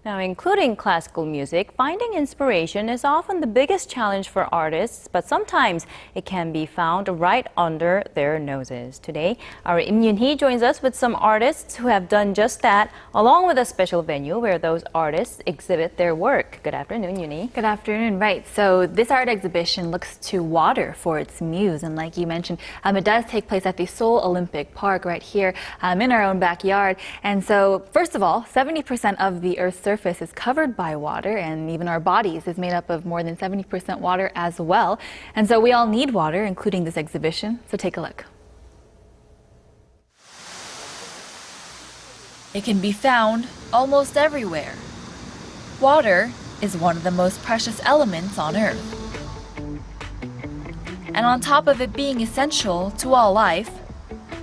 Now, including classical music, finding inspiration is often the biggest challenge for artists, but sometimes it can be found right under their noses. Today, our Im Yoon-hee joins us with some artists who have done just that, along with a special venue where those artists exhibit their work. Good afternoon, Yoon-hee. Good afternoon. Right, so this art exhibition looks to water for its muse, and like you mentioned, it does take place at the Seoul Olympic Park right here in our own backyard. And so, first of all, 70% of the Earth's surface is covered by water, and even our bodies is made up of more than 70% water as well. And so we all need water, including this exhibition. So take a look. It can be found almost everywhere. Water is one of the most precious elements on Earth. And on top of it being essential to all life,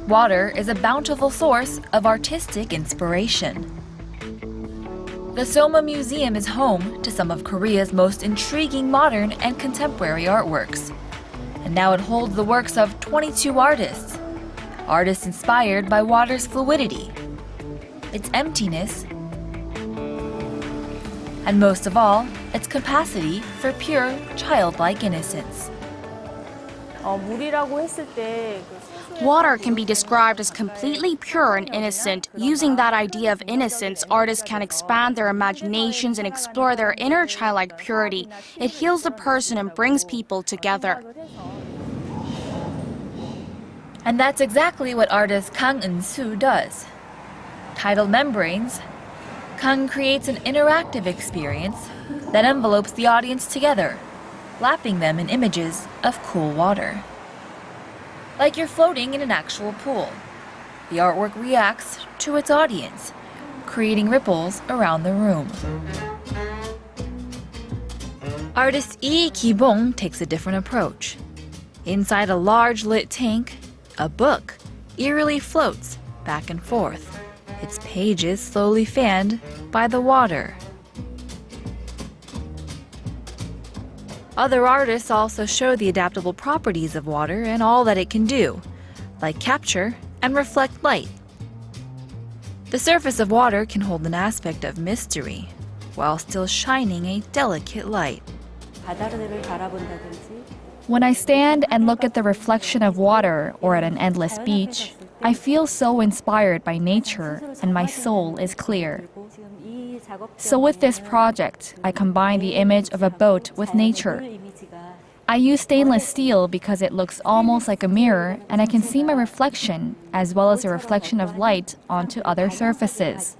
water is a bountiful source of artistic inspiration. The Soma Museum is home to some of Korea's most intriguing modern and contemporary artworks. And now it holds the works of 22 artists. Artists inspired by water's fluidity, its emptiness, and most of all, its capacity for pure, childlike innocence. Water can be described as completely pure and innocent. Using that idea of innocence, artists can expand their imaginations and explore their inner childlike purity. It heals the person and brings people together. And that's exactly what artist Kang Eun-soo does. Titled Membranes, Kang creates an interactive experience that envelopes the audience together, lapping them in images of cool water. Like you're floating in an actual pool. The artwork reacts to its audience, creating ripples around the room. Artist Lee Ki-bong takes a different approach. Inside a large lit tank, a book eerily floats back and forth, its pages slowly fanned by the water. Other artists also show the adaptable properties of water and all that it can do, like capture and reflect light. The surface of water can hold an aspect of mystery, while still shining a delicate light. When I stand and look at the reflection of water or at an endless beach, I feel so inspired by nature and my soul is clear. So with this project, I combine the image of a boat with nature. I use stainless steel because it looks almost like a mirror and I can see my reflection as well as a reflection of light onto other surfaces.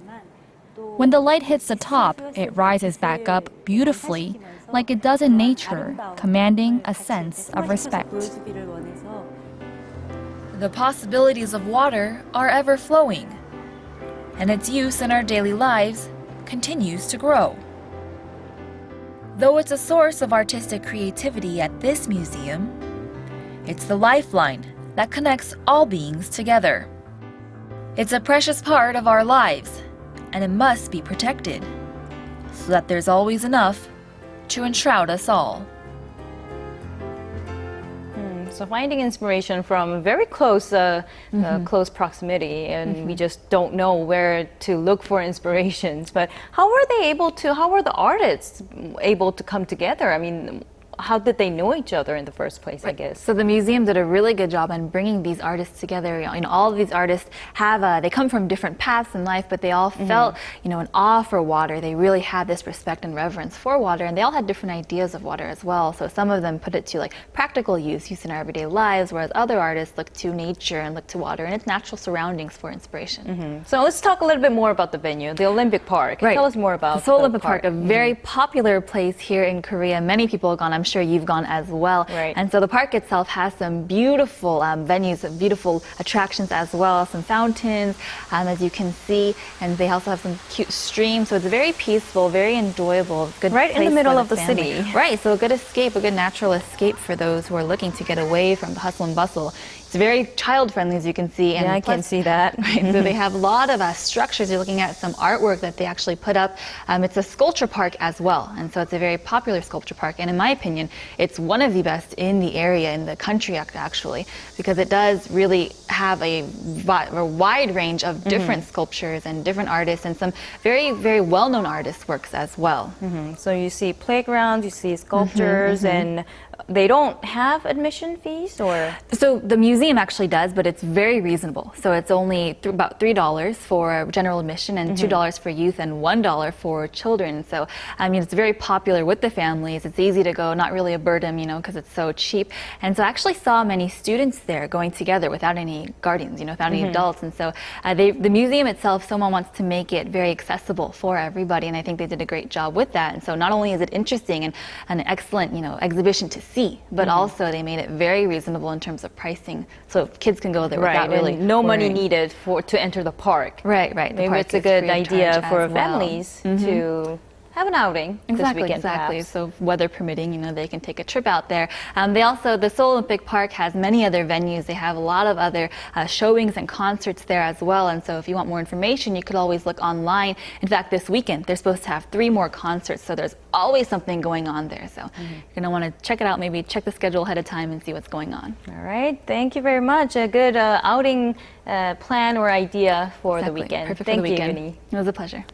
When the light hits the top, it rises back up beautifully like it does in nature, commanding a sense of respect. The possibilities of water are ever flowing, and its use in our daily lives continues to grow. Though it's a source of artistic creativity at this museum, it's the lifeline that connects all beings together. It's a precious part of our lives, and it must be protected, so that there's always enough to enshroud us all. So finding inspiration from very close, close proximity, and we just don't know where to look for inspirations. But how were the artists able to come together? I mean, how did they know each other in the first place, I guess? So the museum did a really good job on bringing these artists together. You know, all of these artists have, they come from different paths in life, but they all felt, an awe for water. They really had this respect and reverence for water, and they all had different ideas of water as well. So some of them put it to like practical use in our everyday lives, whereas other artists look to nature and look to water and its natural surroundings for inspiration. So let's talk a little bit more about the venue, the Olympic Park. Right. Tell us more about the Seoul Olympic Park, a very popular place here in Korea. Many people have gone. I'm sure you've gone as well. Right. And so the park itself has some beautiful venues, beautiful attractions as well, some fountains, as you can see, and they also have some cute streams. So it's very peaceful, very enjoyable, good right place in the middle for of the family. city. Right, so a good escape, a good natural escape for those who are looking to get away from the hustle and bustle. It's very child-friendly, as you can see. And yeah, I can see that. Right, so they have a lot of structures. You're looking at some artwork that they actually put up. It's a sculpture park as well, and so it's a very popular sculpture park. And in my opinion, opinion, it's one of the best in the area, in the country actually, because it does really have a wide range of different sculptures and different artists, and some very, very well-known artists' works as well. So you see playgrounds, you see sculptures, and they don't have admission fees, or? So the museum actually does, but it's very reasonable. So it's only about $3 for general admission and $2 for youth and $1 for children. So I mean, it's very popular with the families. It's easy to go, not really a burden, you know, because it's so cheap. And so I actually saw many students there going together without any guardians, you know, without any adults. And so the museum itself, someone wants to make it very accessible for everybody, and I think they did a great job with that. And so not only is it interesting and an excellent, you know, exhibition to see, but also they made it very reasonable in terms of pricing, so kids can go there without really no money needed to enter the park. Right. Maybe it's a good idea for families to have an outing this weekend, Exactly. perhaps. So weather permitting, you know, they can take a trip out there. The Seoul Olympic Park has many other venues. They have a lot of other showings and concerts there as well. And so if you want more information, you could always look online. In fact, this weekend, they're supposed to have 3 more concerts. So there's always something going on there. So you're going to want to check it out, maybe check the schedule ahead of time and see what's going on. All right. Thank you very much. A good outing plan or idea for the weekend. Perfect Thank for the you, weekend. Uni. It was a pleasure.